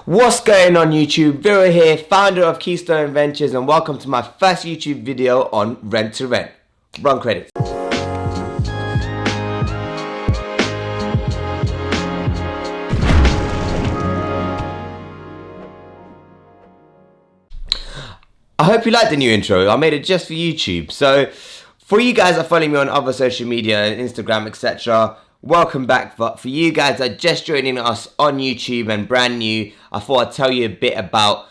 What's going on YouTube? Viro here, founder of Keystone Ventures, and welcome to my first YouTube video on rent to rent. Run credits. I hope you like the new intro. I made it just for YouTube. So for you guys that follow me on other social media, Instagram, etc., welcome back. But for you guys that are just joining us on YouTube and brand new, I thought I'd tell you a bit about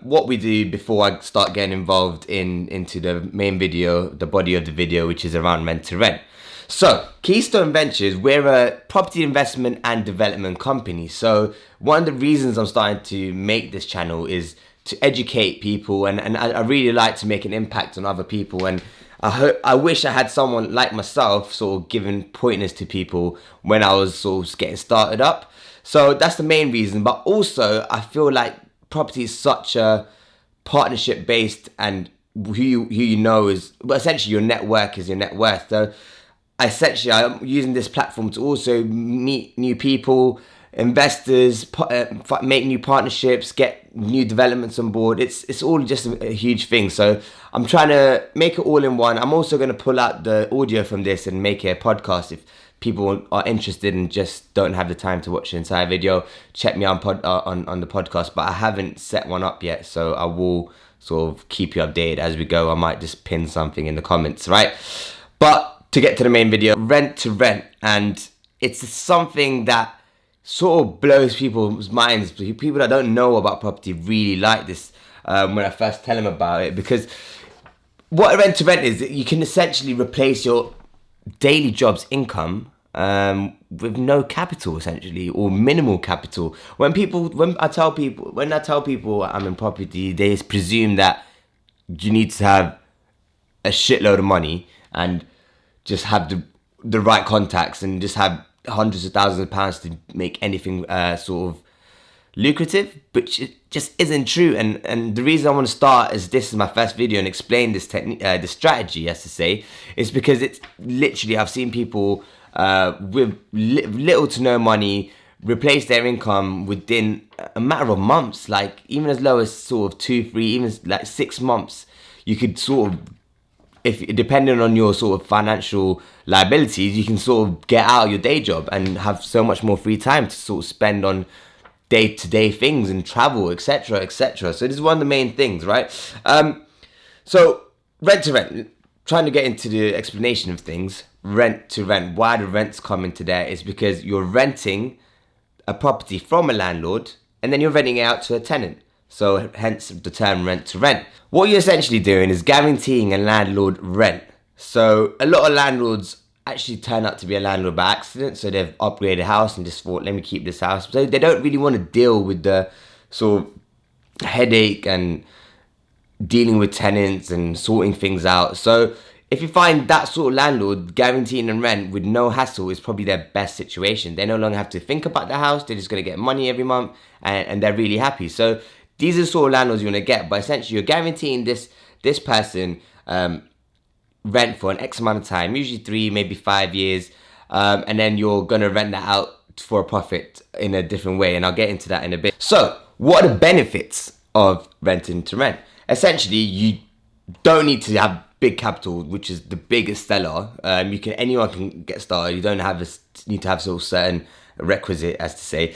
what we do before I start getting involved into the main video, the body of the video, which is around rent to rent. So Keystone Ventures, we're a property investment and development company. So one of the reasons I'm starting to make this channel is to educate people, and I really like to make an impact on other people, and I wish I had someone like myself sort of giving pointers to people when I was sort of getting started up. So that's the main reason. But also I feel like property is such a partnership based, and who you know is, well, essentially your network is your net worth. So essentially I'm using this platform to also meet new people, investors, make new partnerships, get new developments on board. It's all just a huge thing. So I'm trying to make it all in one. I'm also going to pull out the audio from this and make it a podcast. If people are interested and just don't have the time to watch the entire video, check me on the podcast. But I haven't set one up yet, so I will sort of keep you updated as we go. I might just pin something in the comments, right? But to get to the main video, rent to rent, and it's something that sort of blows people's minds. People that don't know about property really like this when I first tell them about it, because what a rent to rent is, you can essentially replace your daily job's income with no capital, essentially, or minimal capital. When I tell people I'm in property, they presume that you need to have a shitload of money and just have the right contacts and just have hundreds of thousands of pounds to make anything sort of lucrative, which it just isn't true. And the reason I want to start as this is my first video and explain this technique, the strategy, as to say, is because it's literally, I've seen people with little to no money replace their income within a matter of months, like even as low as sort of 2, 3, even like 6 months. You could sort of, if depending on your sort of financial liabilities, you can sort of get out of your day job and have so much more free time to sort of spend on day-to-day things and travel, etc., etc. So this is one of the main things, right? So rent to rent, trying to get into the explanation of things. Rent to rent, why the rents come into there is because you're renting a property from a landlord and then you're renting it out to a tenant. So hence the term rent to rent. What you're essentially doing is guaranteeing a landlord rent. So a lot of landlords actually turn out to be a landlord by accident. So they've upgraded a house and just thought, let me keep this house. So they don't really want to deal with the sort of headache and dealing with tenants and sorting things out. So if you find that sort of landlord, guaranteeing a rent with no hassle is probably their best situation. They no longer have to think about the house. They're just going to get money every month and they're really happy. So these are the sort of landlords you want to get, but essentially you're guaranteeing this person rent for an X amount of time, usually 3, maybe 5 years, and then you're going to rent that out for a profit in a different way, and I'll get into that in a bit. So what are the benefits of renting to rent? Essentially, you don't need to have big capital, which is the biggest seller. Anyone can get started. You don't need to have sort of certain requisite, as to say.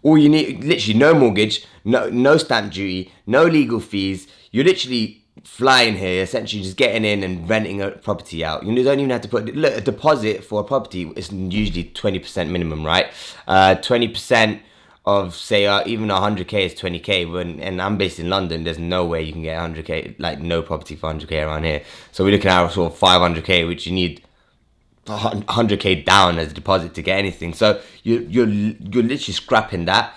All you need, literally no mortgage, no stamp duty, no legal fees. You're literally flying here, essentially just getting in and renting a property out. You don't even have to put a deposit for a property. Is usually 20% minimum, right? 20% of, say, even 100k is 20k. And I'm based in London. There's no way you can get 100k, like no property for 100k around here. So we're looking at sort of 500k, which you need 100k down as a deposit to get anything. So you're literally scrapping that,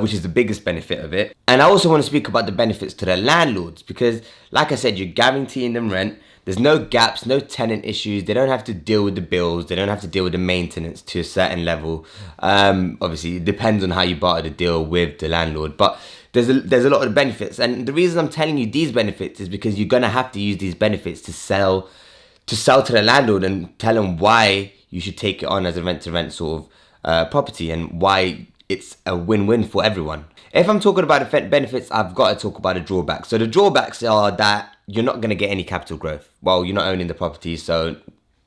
which is the biggest benefit of it. And I also want to speak about the benefits to the landlords, because like I said, you're guaranteeing them rent. There's no gaps, no tenant issues. They don't have to deal with the bills. They don't have to deal with the maintenance to a certain level. Obviously it depends on how you barter the deal with the landlord, but there's a lot of benefits. And the reason I'm telling you these benefits is because you're gonna have to use these benefits to sell to the landlord and tell them why you should take it on as a rent to rent sort of property, and why it's a win-win for everyone. If I'm talking about the benefits, I've got to talk about the drawbacks. So the drawbacks are that you're not going to get any capital growth. Well, you're not owning the property, so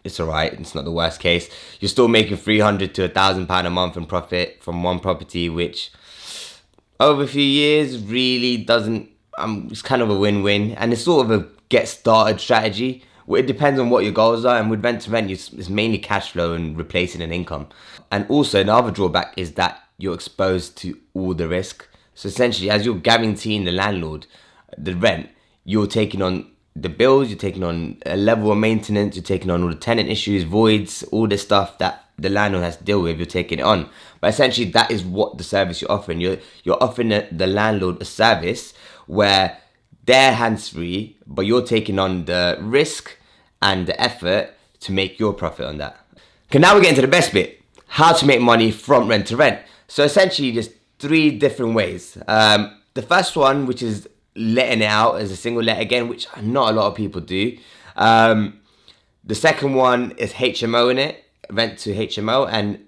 it's alright. It's not the worst case. You're still making £300 to £1,000 a month in profit from one property, which over a few years really doesn't. It's kind of a win-win, and it's sort of a get-started strategy. It depends on what your goals are, and with rent-to-rent, it's mainly cash flow and replacing an income. And also, the other drawback is that you're exposed to all the risk. So essentially, as you're guaranteeing the landlord the rent, you're taking on the bills, you're taking on a level of maintenance, you're taking on all the tenant issues, voids, all the stuff that the landlord has to deal with, you're taking it on. But essentially, that is what the service you're offering. You're offering the landlord a service where they're hands-free, but you're taking on the risk and the effort to make your profit on that. Okay, now we're getting to the best bit. How to make money from rent to rent. So essentially, there's 3 different ways. The first one, which is letting it out as a single let again, which not a lot of people do. The second one is HMO in it, rent to HMO, and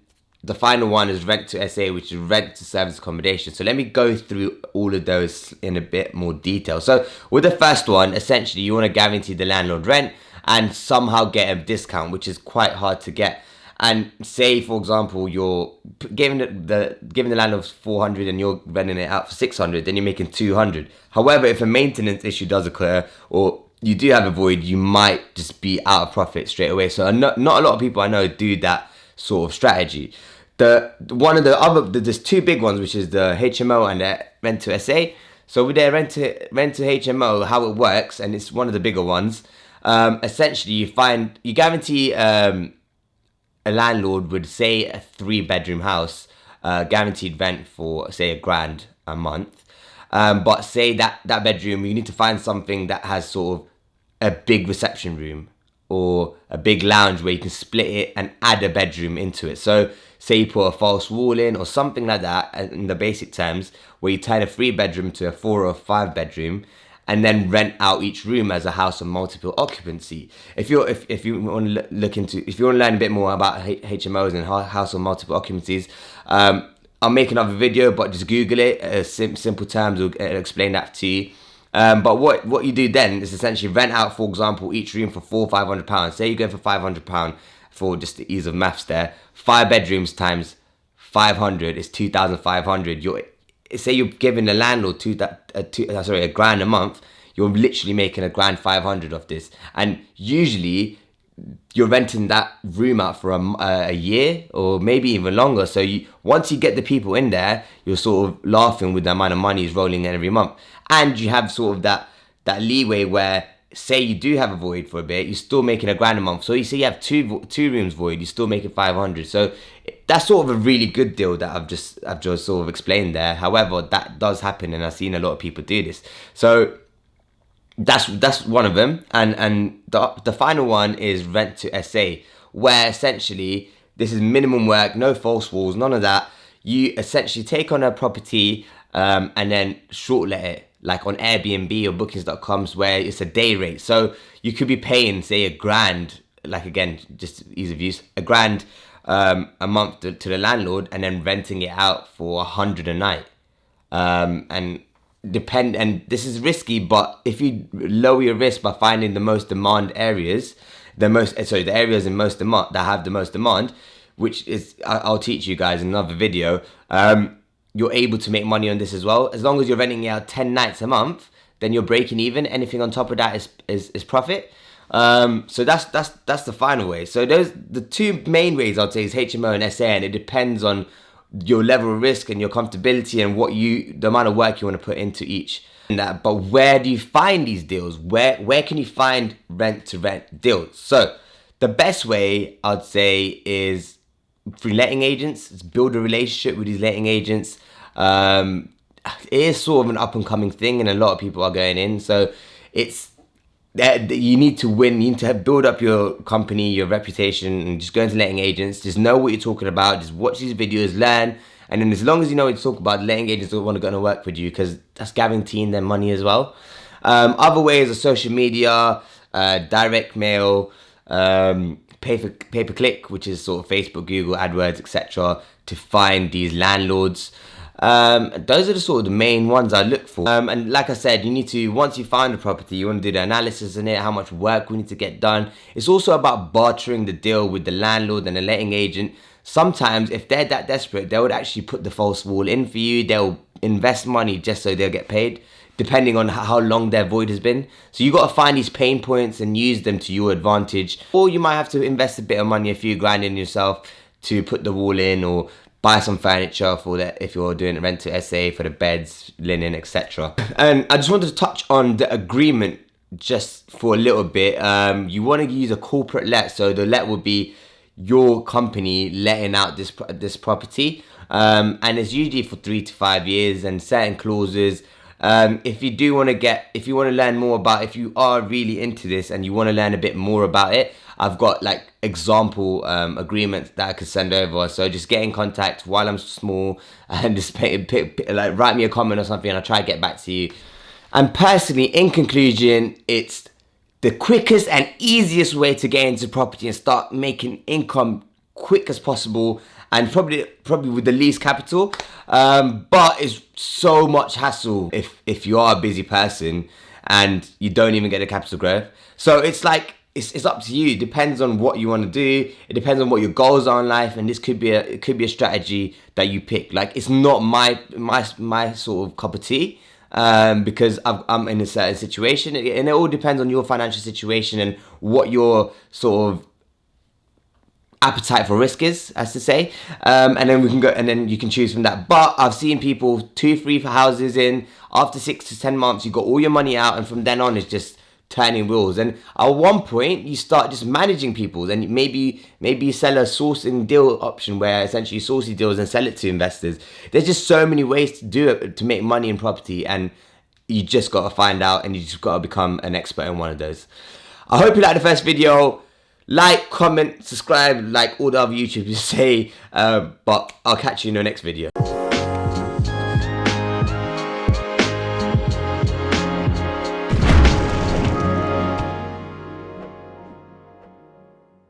the final one is rent to SA, which is rent to service accommodation. So let me go through all of those in a bit more detail. So with the first one, essentially you want to guarantee the landlord rent and somehow get a discount, which is quite hard to get. And say, for example, you're giving the landlord 400 and you're renting it out for 600, then you're making 200. However, if a maintenance issue does occur or you do have a void, you might just be out of profit straight away. So not a lot of people I know do that sort of strategy. There's 2 big ones, which is the HMO and the rent to SA. So with their rent to HMO, how it works, and it's one of the bigger ones. Essentially, you guarantee a landlord would say a 3-bedroom house, guaranteed rent for say £1,000 a month. But say that bedroom, you need to find something that has sort of a big reception room or a big lounge where you can split it and add a bedroom into it. So say you put a false wall in or something like that in the basic terms, where you turn a 3-bedroom to a 4 or 5-bedroom and then rent out each room as a house of multiple occupancy. If you want to learn a bit more about HMOs and house of multiple occupancies, I'll make another video, but just Google it. Simple terms will explain that to you. But what you do then is essentially rent out, for example, each room for £400-500. Say you're going for £500 for just the ease of maths there. 5 bedrooms times 500 is 2,500. Say you're giving the landlord £1,000 a month. You're literally making £1,500 off this, and usually you're renting that room out for a year or maybe even longer. So once you get the people in there, you're sort of laughing with the amount of money is rolling in every month. And you have sort of that leeway where, say you do have a void for a bit, you're still making £1,000 a month. So you say you have two rooms void, you're still making 500. So that's sort of a really good deal that I've just sort of explained there. However, that does happen, and I've seen a lot of people do this. So that's one of them, and the final one is rent to SA, where essentially this is minimum work, no false walls, none of that. You essentially take on a property and then short let it, like on Airbnb or bookings.com, where it's a day rate. So you could be paying say £1,000, like again, just ease of use, £1,000 a month to the landlord, and then renting it out for 100 a night. And this is risky, but if you lower your risk by finding the most demand areas, the areas in most demand that have the most demand, which is I'll teach you guys in another video. You're able to make money on this as well. As long as you're renting it out 10 nights a month, then you're breaking even. Anything on top of that is profit. So that's the final way. So the 2 main ways I'd say is HMO and SA, and it depends on your level of risk and your comfortability and the amount of work you want to put into each. But where do you find these deals? Where can you find rent to rent deals? So the best way I'd say is through letting agents. Build a relationship with these letting agents. It is sort of an up and coming thing, and a lot of people are going in. So you need to win. You need to build up your company, your reputation, and just go into letting agents. Just know what you're talking about. Just watch these videos, learn, and then as long as you know what you talk about, letting agents will want to go and work with you, because that's guaranteeing them money as well. Other ways are social media, direct mail, pay-per-click, which is sort of Facebook, Google, AdWords, etc., to find these landlords. Those are the sort of the main ones I look for. And like I said, you need to, once you find a property, you want to do the analysis on it, how much work we need to get done. It's also about bartering the deal with the landlord and the letting agent. Sometimes if they're that desperate, they would actually put the false wall in for you. They'll invest money just so they'll get paid, depending on how long their void has been. So you got to find these pain points and use them to your advantage. Or you might have to invest a bit of money, a few grand in yourself to put the wall in, or buy some furniture for that if you're doing rent to SA for the beds, linen, etc. And I just wanted to touch on the agreement just for a little bit. You want to use a corporate let, so the let will be your company letting out this property, and it's usually for 3 to 5 years and certain clauses. If you want to learn more about, if you are really into this and you want to learn a bit more about it, I've got like example agreements that I could send over. So just get in contact while I'm small and just like write me a comment or something, and I'll try to get back to you. And personally, in conclusion, it's the quickest and easiest way to get into property and start making income quick as possible, and probably with the least capital, but it's so much hassle if you are a busy person and you don't even get the capital growth. So it's like it's up to you. It depends on what you want to do. It depends on what your goals are in life, and this could be a strategy that you pick. Like, it's not my sort of cup of tea, because I'm in a certain situation, and it all depends on your financial situation and what your sort of appetite for risk is, as to say, and then we can go, and then you can choose from that. But I've seen people 2-3 houses in, after 6 to 10 months you got all your money out, and from then on it's just turning wheels. And at one point you start just managing people, then maybe you sell a sourcing deal option where essentially you source your deals and sell it to investors. There's just so many ways to do it, to make money in property, and you just got to find out, and you just got to become an expert in one of those. I hope you liked the first video. Like, comment, subscribe, like all the other YouTubers say, but I'll catch you in the next video.